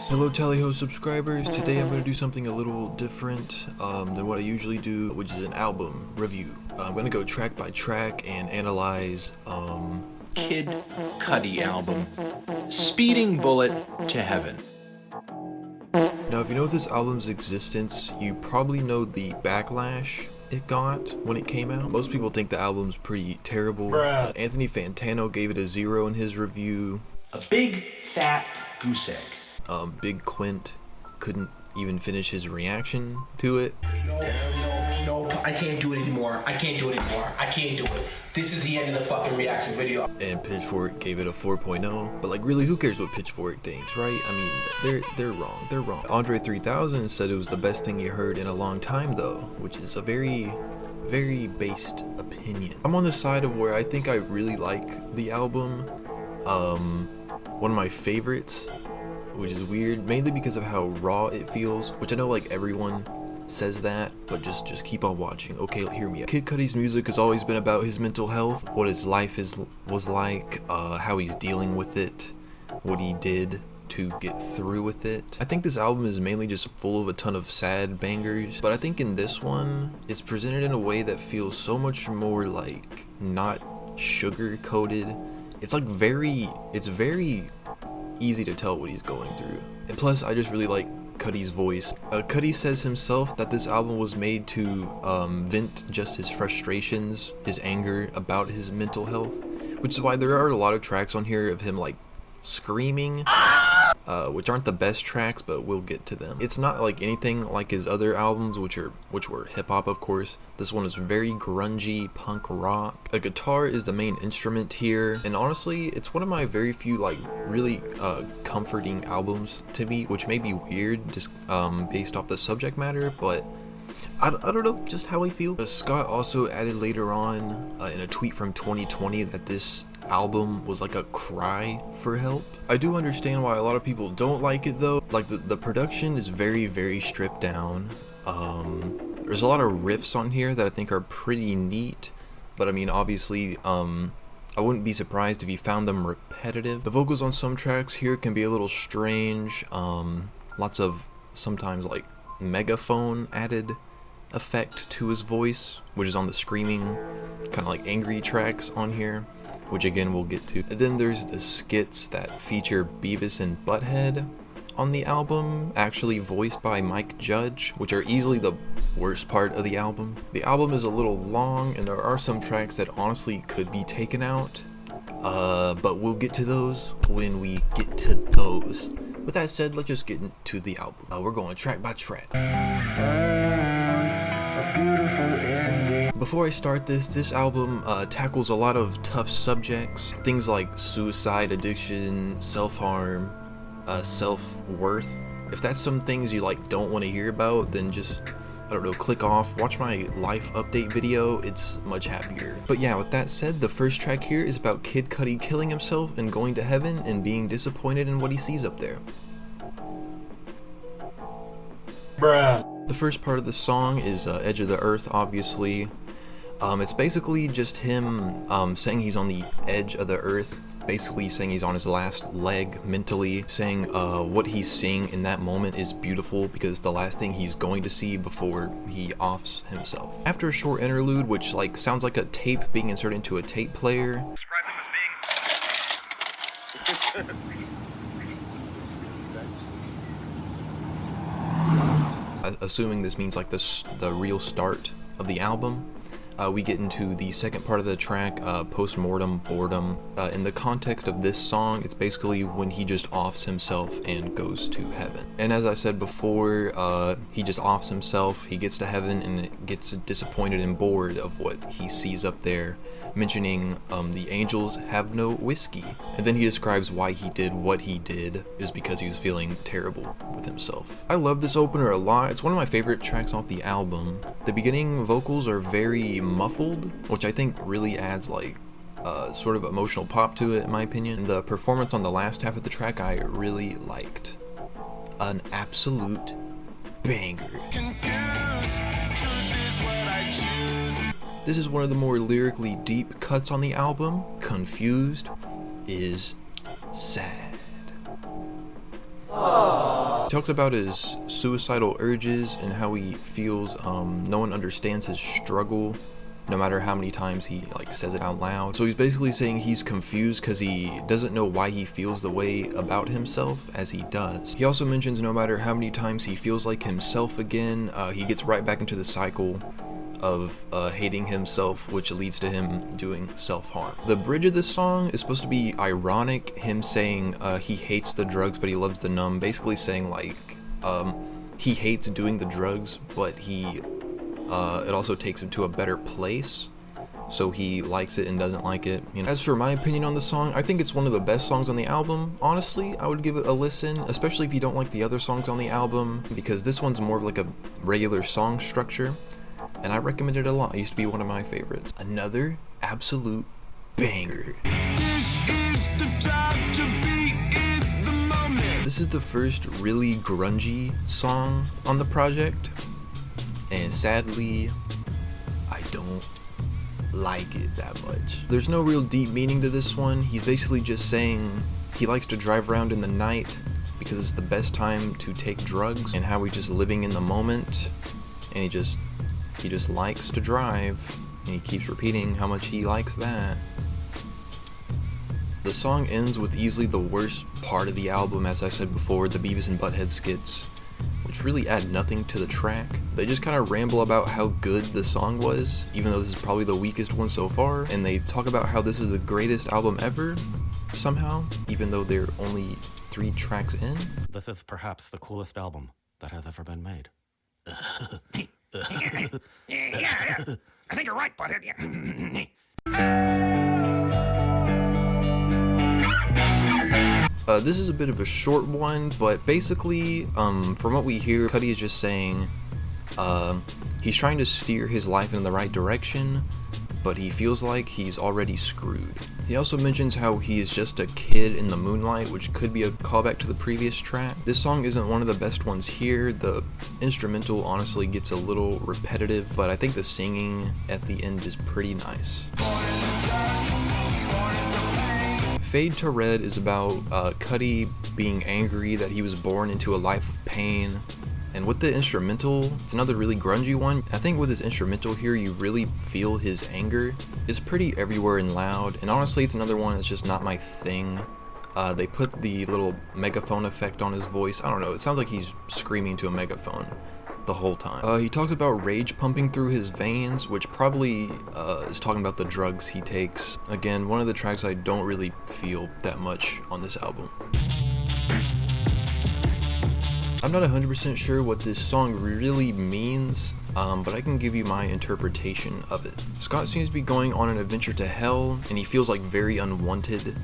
Hello Tallyho subscribers, today I'm going to do something a little different than what I usually do, which is an album review. I'm going to go track by track and analyze Kid Cudi album, Speeding Bullet to Heaven. Now if you know this album's existence, you probably know the backlash it got when it came out. Most people think the album's pretty terrible. Anthony Fantano gave it a 0 in his review. A big fat goose egg. Big Quint couldn't even finish his reaction to it. No, I can't do it anymore. I can't do it. This is the end of the fucking reaction video. And Pitchfork gave it a 4.0. But like, really, who cares what Pitchfork thinks, right? I mean, they're wrong. Andre 3000 said it was the best thing he heard in a long time, though, which is a very based opinion. I'm on the side of where I think I really like the album. One of my favorites, which is weird, mainly because of how raw it feels, which I know like everyone says that, but just keep on watching. Okay, hear me out. Kid Cudi's music has always been about his mental health, what his life was like, how he's dealing with it, what he did to get through with it. I think this album is mainly just full of a ton of sad bangers, but I think in this one, it's presented in a way that feels so much more like not sugar-coated. It's like it's very easy to tell what he's going through. And plus, I just really like Cudi's voice. Cudi says himself that this album was made to vent just his frustrations, his anger about his mental health, which is why there are a lot of tracks on here of him like screaming, which aren't the best tracks, but we'll get to them. It's not like anything like his other albums, which were hip-hop, of course. This one is very grungy punk rock. A guitar is the main instrument here, and honestly, it's one of my very few like really comforting albums to me, which may be weird just based off the subject matter, but I don't know, just how I feel. Scott also added later on in a tweet from 2020 that this album was like a cry for help. I do understand why a lot of people don't like it though. Like the production is very stripped down. There's a lot of riffs on here that I think are pretty neat, but I mean obviously I wouldn't be surprised if you found them repetitive. The vocals on some tracks here can be a little strange. Lots of sometimes like megaphone added effect to his voice, which is on the screaming kind of like angry tracks on here, which again we'll get to. And then there's the skits that feature Beavis and Butthead on the album, actually voiced by Mike Judge, which are easily the worst part of the album. The album is a little long and there are some tracks that honestly could be taken out, but we'll get to those when we get to those. With that said, let's just get into the album. We're going track by track. Before I start this album tackles a lot of tough subjects, things like suicide, addiction, self-harm, self-worth. If that's some things you like don't want to hear about, then just, I don't know, click off, watch my life update video, it's much happier. But yeah, with that said, the first track here is about Kid Cudi killing himself and going to heaven and being disappointed in what he sees up there. The first part of the song is Edge of the Earth, obviously. It's basically just him saying he's on the edge of the earth, basically saying he's on his last leg mentally, saying what he's seeing in that moment is beautiful because it's the last thing he's going to see before he offs himself. After a short interlude, which like sounds like a tape being inserted into a tape player, assuming this means like the real start of the album, we get into the second part of the track, Postmortem Boredom. In the context of this song, it's basically when he just offs himself and goes to heaven. And as I said before, he just offs himself, he gets to heaven and gets disappointed and bored of what he sees up there, mentioning the angels have no whiskey. And then he describes why he did what he did is because he was feeling terrible with himself. I love this opener a lot. It's one of my favorite tracks off the album. The beginning vocals are very muffled, which I think really adds like sort of emotional pop to it in my opinion. The performance on the last half of the track I really liked. An absolute banger. This is one of the more lyrically deep cuts on the album. Confused is sad. Aww. He talks about his suicidal urges and how he feels no one understands his struggle, no matter how many times he like says it out loud. So he's basically saying he's confused because he doesn't know why he feels the way about himself as he does. He also mentions no matter how many times he feels like himself again, he gets right back into the cycle of hating himself, which leads to him doing self-harm. The bridge of this song is supposed to be ironic, him saying he hates the drugs but he loves the numb, basically saying like he hates doing the drugs, but it also takes him to a better place, so he likes it and doesn't like it, you know. As for my opinion on the song, I think it's one of the best songs on the album. Honestly, I would give it a listen, especially if you don't like the other songs on the album, because this one's more of like a regular song structure, and I recommend it a lot. It used to be one of my favorites. Another absolute banger. This is the first really grungy song on the project, and sadly, I don't like it that much. There's no real deep meaning to this one. He's basically just saying he likes to drive around in the night because it's the best time to take drugs, and how he's just living in the moment, and he just likes to drive, and he keeps repeating how much he likes that. The song ends with easily the worst part of the album, as I said before, the Beavis and Butthead skits, which really add nothing to the track. They just kind of ramble about how good the song was, even though this is probably the weakest one so far, and they talk about how this is the greatest album ever, somehow, even though they're only 3 tracks in. This is perhaps the coolest album that has ever been made. Yeah, I think you're right, Butthead. This is a bit of a short one, but basically, from what we hear, Cudi is just saying he's trying to steer his life in the right direction, but he feels like he's already screwed. He also mentions how he is just a kid in the moonlight, which could be a callback to the previous track. This song isn't one of the best ones here. The instrumental honestly gets a little repetitive, but I think the singing at the end is pretty nice. Fade to Red is about Cudi being angry that he was born into a life of pain. And with the instrumental, it's another really grungy one. I think with his instrumental here, you really feel his anger. It's pretty everywhere and loud, and honestly, it's another one that's just not my thing. They put the little megaphone effect on his voice. I don't know, it sounds like he's screaming to a megaphone the whole time. He talks about rage pumping through his veins, which probably is talking about the drugs he takes. Again, one of the tracks I don't really feel that much on this album. I'm not 100% sure what this song really means, but I can give you my interpretation of it. Scott seems to be going on an adventure to hell, and he feels like very unwanted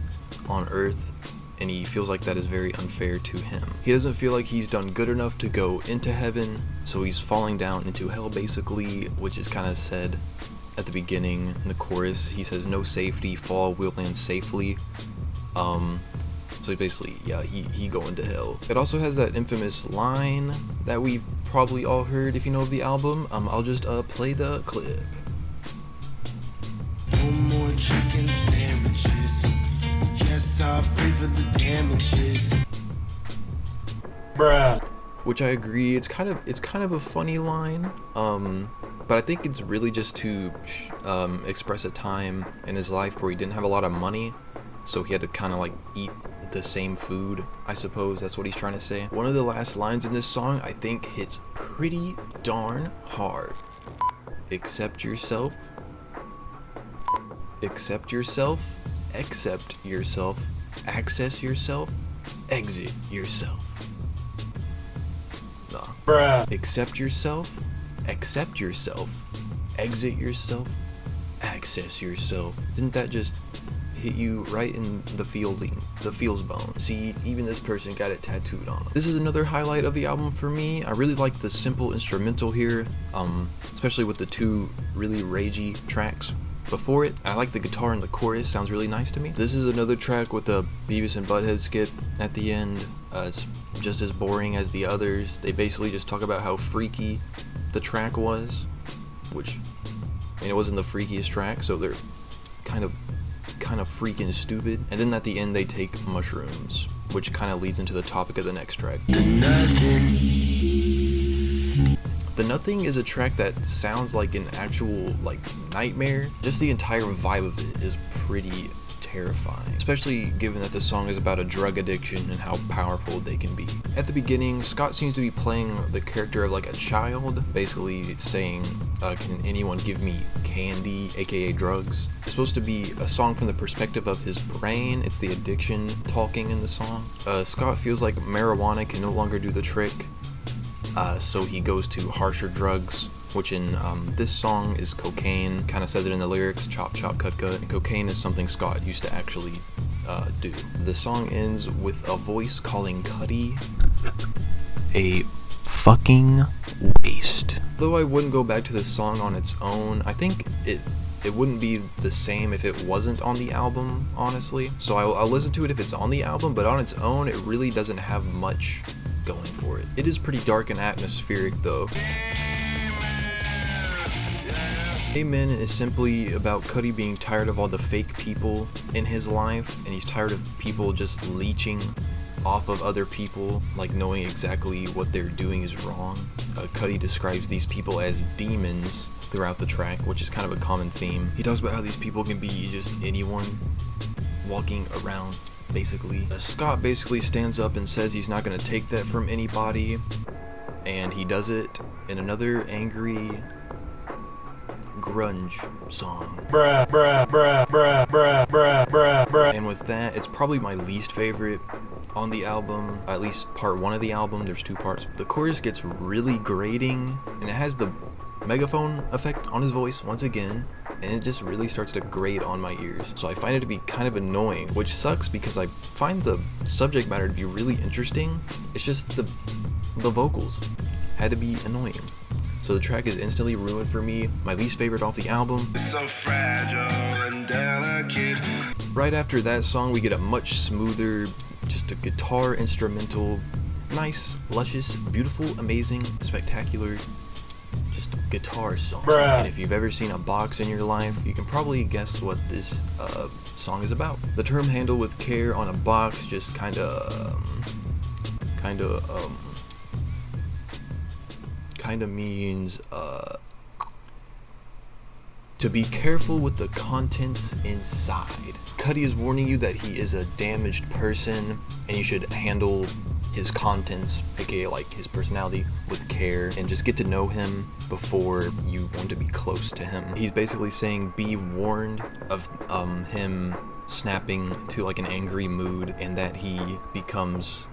on Earth, and he feels like that is very unfair to him. He doesn't feel like he's done good enough to go into heaven, so he's falling down into hell basically, which is kind of said at the beginning in the chorus. He says, "No safety, fall, will land safely." So basically, yeah, he going to hell. It also has that infamous line that we've probably all heard if you know of the album. I'll just play the clip. No more chicken sandwiches. Yes, I'll pay for the damages. Bruh. Which I agree, it's kind of a funny line, but I think it's really just to express a time in his life where he didn't have a lot of money, so he had to kind of like eat the same food, I suppose. That's what he's trying to say. One of the last lines in this song I think hits pretty darn hard. Accept yourself. Accept yourself. Accept yourself. Access yourself. Exit yourself. Nah. Bruh. Accept yourself. Accept yourself. Exit yourself. Access yourself. Didn't that just hit you right in the feels bone? See, even this person got it tattooed on them. This is another highlight of the album for me. I really like the simple instrumental here, especially with the 2 really ragey tracks before it. I like the guitar in the chorus, sounds really nice to me. This is another track with a Beavis and Butthead skit at the end. It's just as boring as the others. They basically just talk about how freaky the track was, which, I mean, it wasn't the freakiest track, so they're kind of freaking stupid. And then at the end they take mushrooms, which kind of leads into the topic of the next track. The Nothing is a track that sounds like an actual like nightmare. Just the entire vibe of it is pretty terrifying, especially given that the song is about a drug addiction and how powerful they can be. At the beginning, Scott seems to be playing the character of like a child, basically saying, can anyone give me candy, aka drugs? It's supposed to be a song from the perspective of his brain. It's the addiction talking in the song. Scott feels like marijuana can no longer do the trick, so he goes to harsher drugs, which in this song is cocaine. Kind of says it in the lyrics, chop chop cut cut. And cocaine is something Scott used to actually do. The song ends with a voice calling Cudi a fucking waste. Though I wouldn't go back to this song on its own, I think it wouldn't be the same if it wasn't on the album, honestly. So I'll listen to it if it's on the album, but on its own, it really doesn't have much going for it. It is pretty dark and atmospheric though. Amen is simply about Cudi being tired of all the fake people in his life, and he's tired of people just leeching off of other people, like knowing exactly what they're doing is wrong. Cudi describes these people as demons throughout the track, which is kind of a common theme. He talks about how these people can be just anyone walking around, basically. Scott basically stands up and says he's not going to take that from anybody, and he does it in another angry grunge song. Bruh, bruh, bruh, bruh, bruh, bruh, bruh, bruh. And with that, it's probably my least favorite on the album, at least part one of the album. There's two parts. The chorus gets really grating, and it has the megaphone effect on his voice once again, and it just really starts to grate on my ears. So I find it to be kind of annoying, which sucks because I find the subject matter to be really interesting. It's just the vocals had to be annoying. So the track is instantly ruined for me, my least favorite off the album. So fragile and delicate. Right after that song, we get a much smoother, just a guitar instrumental, nice, luscious, beautiful, amazing, spectacular, just guitar song. Bruh. And if you've ever seen a box in your life, you can probably guess what this song is about. The term "handle with care" on a box just kind of means to be careful with the contents inside. Cudi is warning you that he is a damaged person and you should handle his contents, aka like his personality, with care and just get to know him before you want to be close to him. He's basically saying be warned of him snapping to like an angry mood, and that he becomes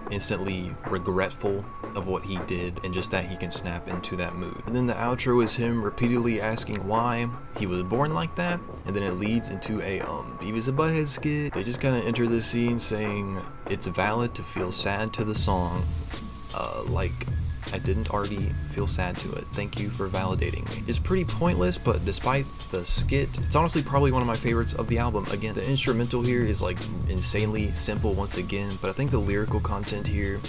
instantly regretful of what he did, and just that he can snap into that mood. And then the outro is him repeatedly asking why he was born like that, and then it leads into a Beavis and Butthead skit. They just kind of enter the scene saying it's valid to feel sad to the song, like I didn't already feel sad to it. Thank you for validating me. It's pretty pointless, but despite the skit, it's honestly probably one of my favorites of the album. Again, the instrumental here is like insanely simple once again, but I think the lyrical content here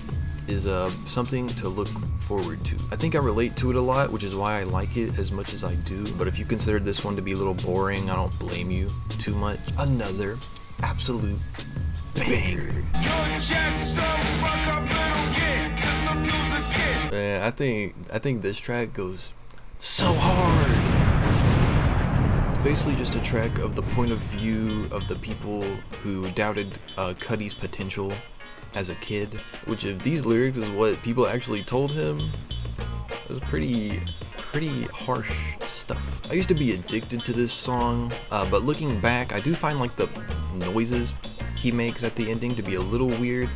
is something to look forward to. I think I relate to it a lot, which is why I like it as much as I do, but if you consider this one to be a little boring, I don't blame you too much. Another absolute banger. You're just some fuck up little kid, just some music kid. Man, I think this track goes so hard. It's basically just a track of the point of view of the people who doubted Cudi's potential as a kid, which if these lyrics is what people actually told him, is pretty harsh stuff. I used to be addicted to this song, but looking back, I do find like the noises he makes at the ending to be a little weird.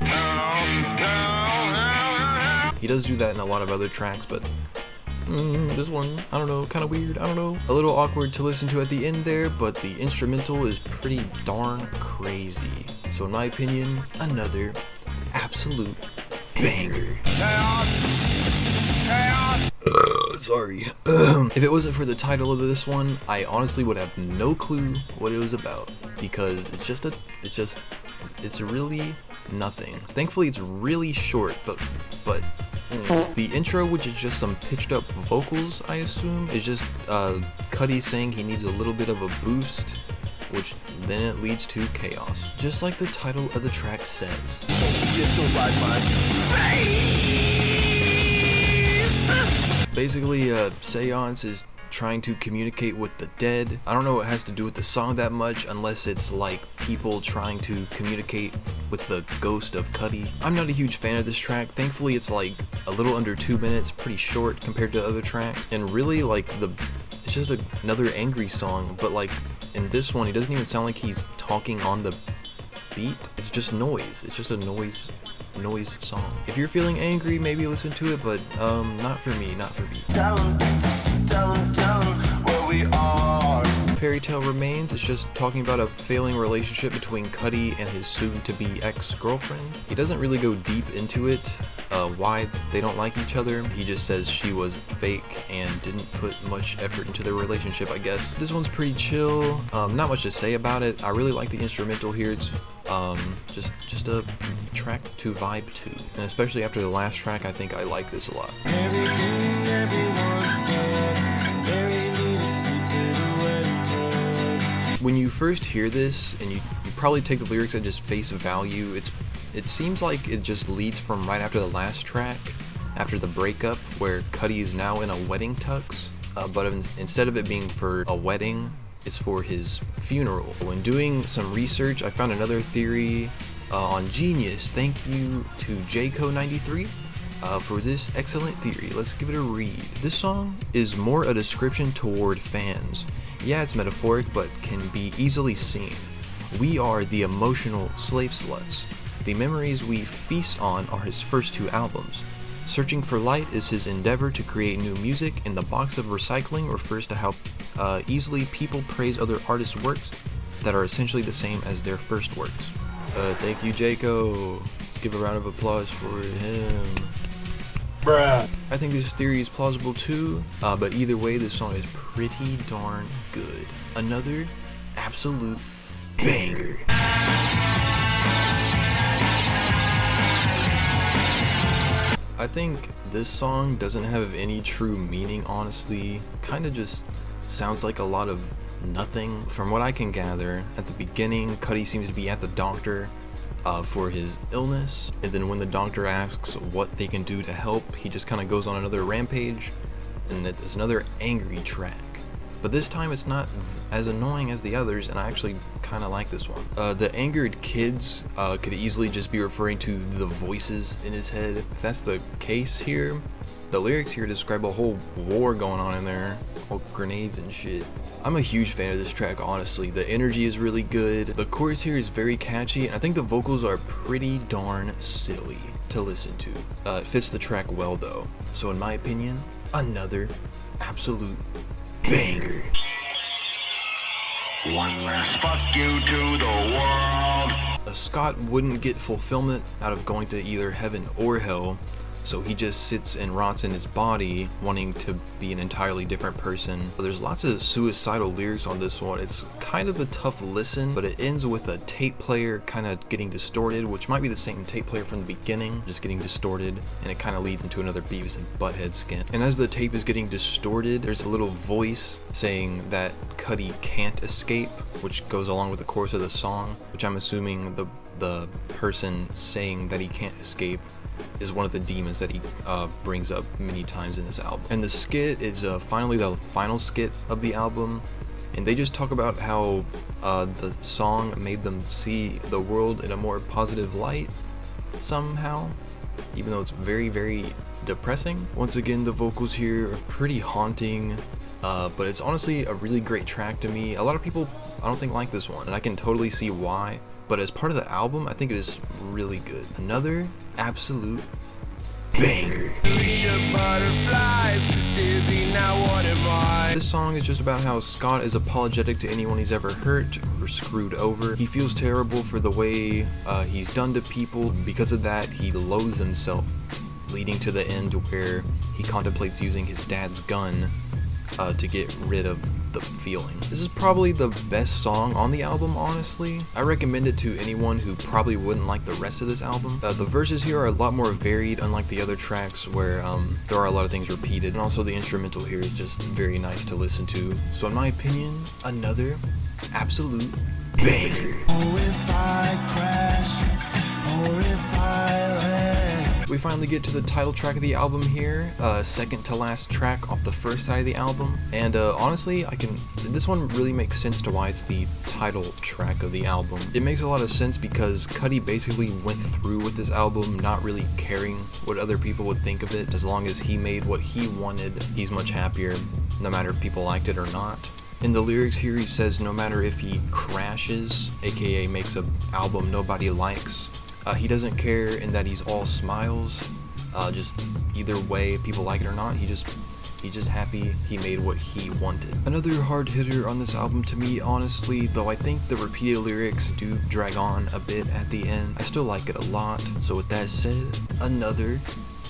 He does do that in a lot of other tracks, but this one, I don't know, kind of weird, I don't know. A little awkward to listen to at the end there, but the instrumental is pretty darn crazy. So in my opinion, another absolute banger. Sorry. If it wasn't for the title of this one, I honestly would have no clue what it was about, because it's really nothing. Thankfully it's really short, but the intro, which is just some pitched up vocals, I assume, is just Cudi saying he needs a little bit of a boost which then it leads to chaos, just like the title of the track says. Basically, seance is trying to communicate with the dead. I don't know what it has to do with the song that much, unless it's like people trying to communicate with the ghost of Cudi. I'm not a huge fan of this track. Thankfully, it's like a little under 2 minutes, pretty short compared to other tracks, and really like it's just another angry song, but like in this one, he doesn't even sound like he's talking on the beat. It's just noise. It's just a noise song. If you're feeling angry, maybe listen to it, but not for me. Tell 'em where we are. Fairy Tale Remains is just talking about a failing relationship between Cudi and his soon-to-be ex-girlfriend. He doesn't really go deep into it, why they don't like each other. He just says she was fake and didn't put much effort into their relationship, I guess. This one's pretty chill, not much to say about it. I really like the instrumental here. It's just a track to vibe to, and especially after the last track, I think I like this a lot. Everything everyone says, Mary need a secret wedding tux. When you first hear this, and you probably take the lyrics at just face value, it seems like it just leads from right after the last track, after the breakup, where Cudi is now in a wedding tux, but instead of it being for a wedding, it's for his funeral. When doing some research, I found another theory on Genius. Thank you to Jco93 for this excellent theory. Let's give it a read. This song is more a description toward fans. Yeah, it's metaphoric, but can be easily seen. We are the emotional slave sluts. The memories we feast on are his first 2 albums. Searching for light is his endeavor to create new music, and the box of recycling refers to how easily people praise other artists' works that are essentially the same as their first works. Thank you, Jaco. Let's give a round of applause for him. Bruh. I think this theory is plausible too, but either way, this song is pretty darn good. Another absolute banger. I think this song doesn't have any true meaning, honestly. Kinda just sounds like a lot of nothing. From what I can gather, at the beginning, Cudi seems to be at the doctor for his illness, and then when the doctor asks what they can do to help, he just kind of goes on another rampage, and it's another angry track. But this time it's not as annoying as the others, and I actually kind of like this one. The angered kids could easily just be referring to the voices in his head. If that's the case here, the lyrics here describe a whole war going on in there, all grenades and shit. I'm a huge fan of this track, honestly. The energy is really good. The chorus here is very catchy, and I think the vocals are pretty darn silly to listen to. It fits the track well though. So in my opinion, another absolute banger. One last fuck you to the world. Scott wouldn't get fulfillment out of going to either heaven or hell, so he just sits and rots in his body, wanting to be an entirely different person. There's lots of suicidal lyrics on this one. It's kind of a tough listen, but it ends with a tape player kind of getting distorted, which might be the same tape player from the beginning, just getting distorted, and it kind of leads into another Beavis and Butthead skit. And as the tape is getting distorted, there's a little voice saying that Cudi can't escape, which goes along with the chorus of the song, which I'm assuming the person saying that he can't escape is one of the demons that he brings up many times in this album. And the skit is finally the final skit of the album, and they just talk about how the song made them see the world in a more positive light somehow, even though it's very, very depressing. Once again, the vocals here are pretty haunting, but it's honestly a really great track to me. A lot of people, I don't think, like this one, and I can totally see why. But as part of the album, I think it is really good. Another absolute banger. This song is just about how Scott is apologetic to anyone he's ever hurt or screwed over. He feels terrible for the way he's done to people. Because of that, he loathes himself, leading to the end where he contemplates using his dad's gun to get rid of the feeling. This is probably the best song on the album, honestly. I recommend it to anyone who probably wouldn't like the rest of this album. The verses here are a lot more varied, unlike the other tracks where there are a lot of things repeated, and also the instrumental here is just very nice to listen to. So in my opinion, another absolute banger. Oh, if I crash, or if I land. We finally get to the title track of the album here, second to last track off the first side of the album, and honestly, this one really makes sense to why it's the title track of the album. It makes a lot of sense because Cudi basically went through with this album not really caring what other people would think of it. As long as he made what he wanted, he's much happier, no matter if people liked it or not. In the lyrics here, he says no matter if he crashes, aka makes an album nobody likes, he doesn't care in that he's all smiles. Just either way, people like it or not, he's just happy he made what he wanted. Another hard hitter on this album to me, honestly, though I think the repeated lyrics do drag on a bit at the end, I still like it a lot. So with that said, another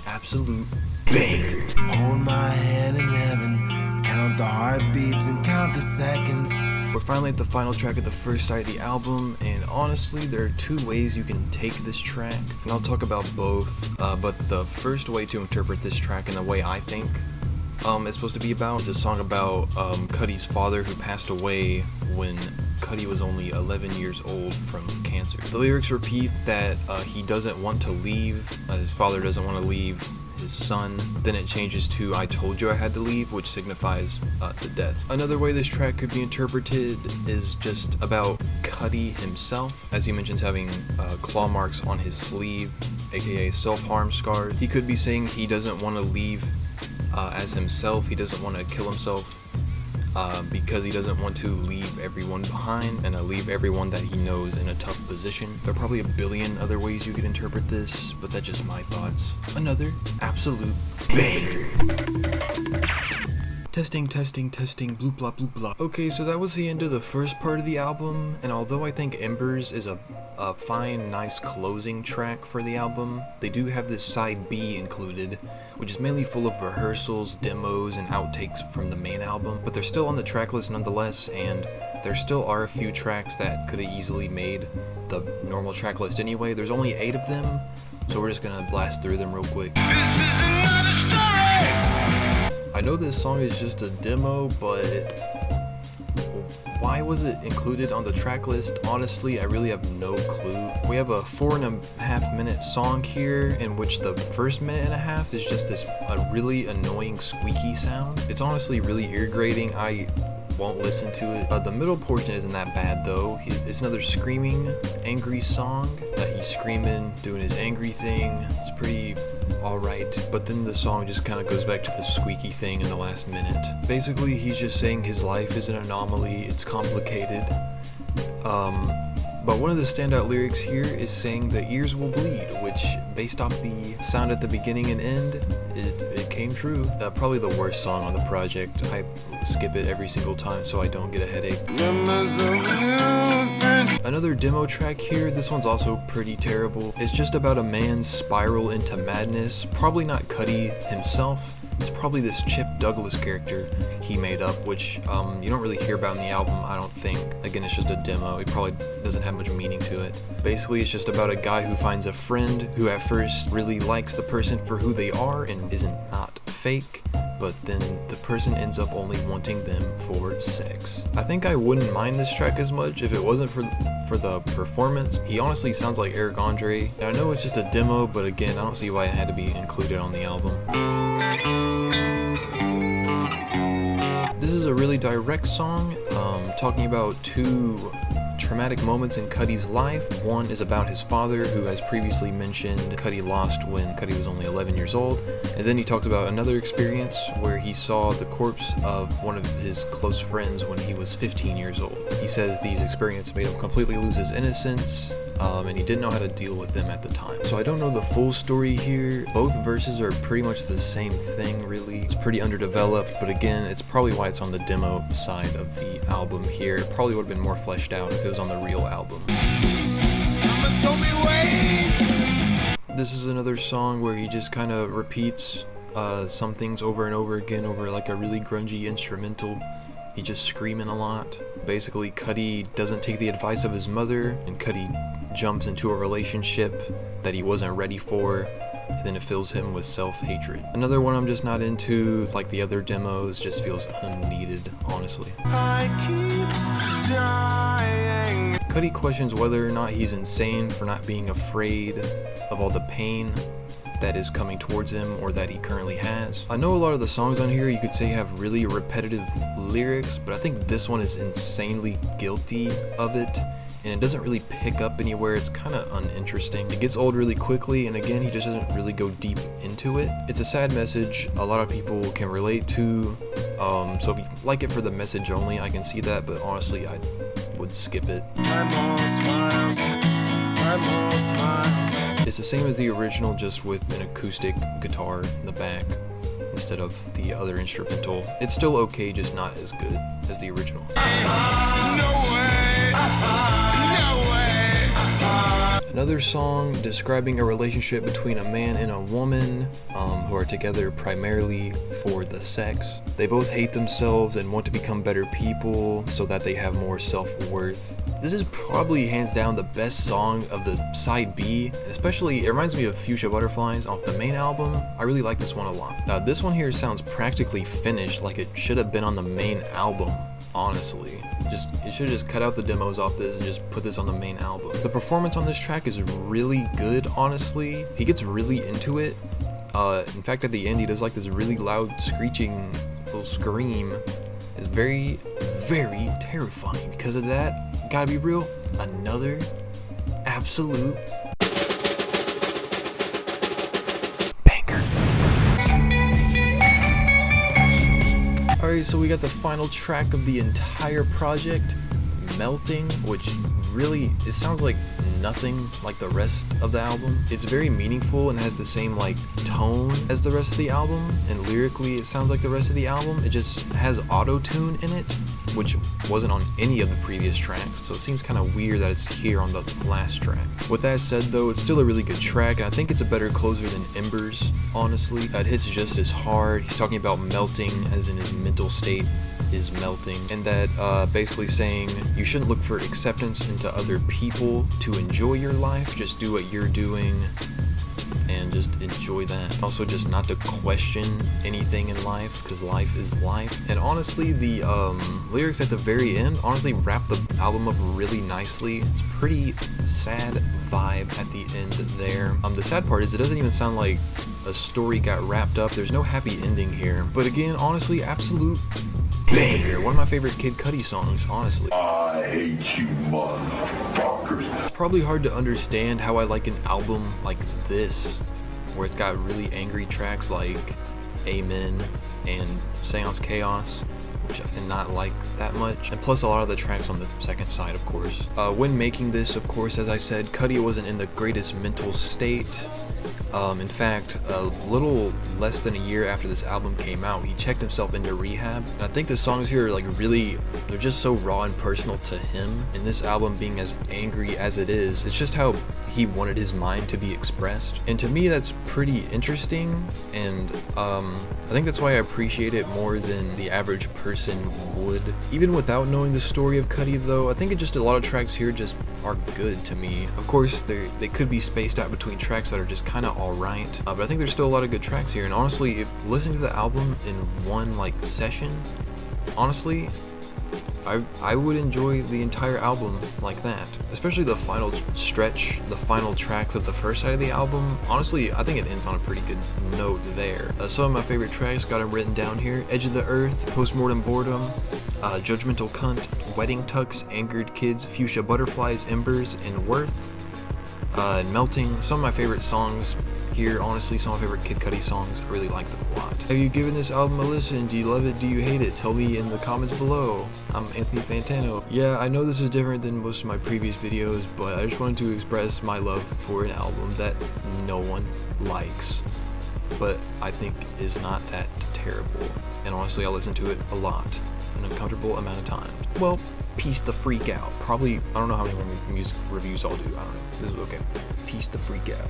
absolute banger. Hold my hand in heaven, count the heartbeats and count the seconds. We're finally at the final track of the first side of the album, and honestly, there are two ways you can take this track, and I'll talk about both, but the first way to interpret this track and the way I think it's supposed to be about is a song about Cudi's father who passed away when Cudi was only 11 years old from cancer. The lyrics repeat that he doesn't want to leave, his father doesn't want to leave his son. Then it changes to I told you I had to leave, which signifies the death. Another way this track could be interpreted is just about Cudi himself, as he mentions having claw marks on his sleeve, aka self-harm scars. He could be saying he doesn't want to leave as himself, he doesn't want to kill himself because he doesn't want to leave everyone behind and leave everyone that he knows in a tough position. There are probably a billion other ways you could interpret this, but that's just my thoughts. Another absolute banger. Testing, bloop blah bloop blah. Okay, so that was the end of the first part of the album, and although I think Embers is a fine, nice closing track for the album, they do have this side B included, which is mainly full of rehearsals, demos, and outtakes from the main album, but they're still on the track list nonetheless, and there still are a few tracks that could have easily made the normal track list anyway. There's only 8 of them, so we're just gonna blast through them real quick. I know this song is just a demo, but why was it included on the track list? Honestly, I really have no clue. We have a 4.5 minute song here in which the first minute and a half is just a really annoying squeaky sound. It's honestly really irritating. I won't listen to it. The middle portion isn't that bad though. It's another screaming, angry song that he's screaming, doing his angry thing. It's pretty alright, but then the song just kind of goes back to the squeaky thing in the last minute. Basically, he's just saying his life is an anomaly, it's complicated. But one of the standout lyrics here is saying the ears will bleed, which, based off the sound at the beginning and end, it came true. Probably the worst song on the project. I skip it every single time so I don't get a headache. Another demo track here, this one's also pretty terrible. It's just about a man's spiral into madness. Probably not Cudi himself. It's probably this Chip Douglas character he made up, which you don't really hear about in the album, I don't think. Again, it's just a demo. It probably doesn't have much meaning to it. Basically, it's just about a guy who finds a friend who at first really likes the person for who they are and isn't not fake, but then the person ends up only wanting them for sex. I think I wouldn't mind this track as much if it wasn't for the performance. He honestly sounds like Eric Andre. And I know it's just a demo, but again, I don't see why it had to be included on the album. This is a really direct song, talking about 2 traumatic moments in Cudi's life. One is about his father, who, as previously mentioned, Cudi lost when Cudi was only 11 years old. And then he talks about another experience where he saw the corpse of one of his close friends when he was 15 years old. He says these experiences made him completely lose his innocence, and he didn't know how to deal with them at the time. So I don't know the full story here. Both verses are pretty much the same thing, really. It's pretty underdeveloped, but again, it's probably why it's on the demo side of the album here. It probably would have been more fleshed out if it was on the real album. This is another song where he just kind of repeats some things over and over again over like a really grungy instrumental. He's just screaming a lot. Basically, Cudi doesn't take the advice of his mother, and Cudi jumps into a relationship that he wasn't ready for, and then it fills him with self-hatred. Another one I'm just not into, like the other demos, just feels unneeded, honestly. I keep dying. Cudi questions whether or not he's insane for not being afraid of all the pain that is coming towards him or that he currently has. I know a lot of the songs on here you could say have really repetitive lyrics, but I think this one is insanely guilty of it, and it doesn't really pick up anywhere. It's kind of uninteresting. It gets old really quickly, and again, he just doesn't really go deep into it. It's a sad message a lot of people can relate to, so if you like it for the message only, I can see that, but honestly, I would skip it. My mom smiles. My mom smiles. It's the same as the original, just with an acoustic guitar in the back instead of the other instrumental. It's still okay, just not as good as the original. Another song describing a relationship between a man and a woman who are together primarily for the sex. They both hate themselves and want to become better people so that they have more self-worth. This is probably hands down the best song of the side B, especially it reminds me of Fuchsia Butterflies off the main album. I really like this one a lot. This one here sounds practically finished, like it should have been on the main album. Honestly, it should just cut out the demos off this and just put this on the main album. The performance on this track is really good, honestly. He gets really into it. In fact, at the end, he does like this really loud screeching little scream. It's very, very terrifying. Because of that, gotta be real, another absolute banger. Alright, so we got the final track of the entire project, Melting, which really, it sounds like nothing like the rest of the album. It's very meaningful and has the same like tone as the rest of the album, and lyrically it sounds like the rest of the album. It just has auto-tune in it, which wasn't on any of the previous tracks, so it seems kind of weird that it's here on the last track. With that said though, it's still a really good track, and I think it's a better closer than Embers, honestly. It hits just as hard. He's talking about melting as in his mental state is melting, and that basically saying you shouldn't look for acceptance into other people to enjoy your life, just do what you're doing and just enjoy that. Also, just not to question anything in life, because life is life. And honestly, the lyrics at the very end honestly wrap the album up really nicely. It's pretty sad vibe at the end there. The sad part is it doesn't even sound like a story got wrapped up. There's no happy ending here, but again, honestly, absolute banger. One of my favorite Kid Cudi songs, honestly. I hate you, motherfuckers. It's probably hard to understand how I like an album like this, where it's got really angry tracks like Amen and Seance Chaos, which I did not like that much, and plus a lot of the tracks on the second side, of course. When making this, of course, as I said, Cudi wasn't in the greatest mental state. In fact, a little less than a year after this album came out, he checked himself into rehab, and I think the songs here are like really, they're just so raw and personal to him. And this album being as angry as it is, it's just how he wanted his mind to be expressed. And to me, that's pretty interesting, and I think that's why I appreciate it more than the average person would. Even without knowing the story of Cudi though, I think just a lot of tracks here just are good to me. Of course, they could be spaced out between tracks that are just kind of alright, but I think there's still a lot of good tracks here. And honestly, if listening to the album in one like session, honestly, I would enjoy the entire album like that. Especially the final stretch, the final tracks of the first side of the album. Honestly, I think it ends on a pretty good note there. Some of my favorite tracks, got them written down here: Edge of the Earth, Postmortem Boredom, Judgmental Cunt, Wedding Tux, Angered Kids, Fuchsia Butterflies, Embers, and Worth. And Melting. Some of my favorite songs here, honestly, some of my favorite Kid Cudi songs. I really like them a lot. Have you given this album a listen? Do you love it? Do you hate it? Tell me in the comments below. I'm Anthony Fantano. Yeah, I know this is different than most of my previous videos, but I just wanted to express my love for an album that no one likes, but I think is not that terrible. And honestly, I listen to it a lot, an uncomfortable amount of time. Well, peace the freak out. Probably, I don't know how many more music reviews I'll do. I don't know. This is okay. Peace the freak out.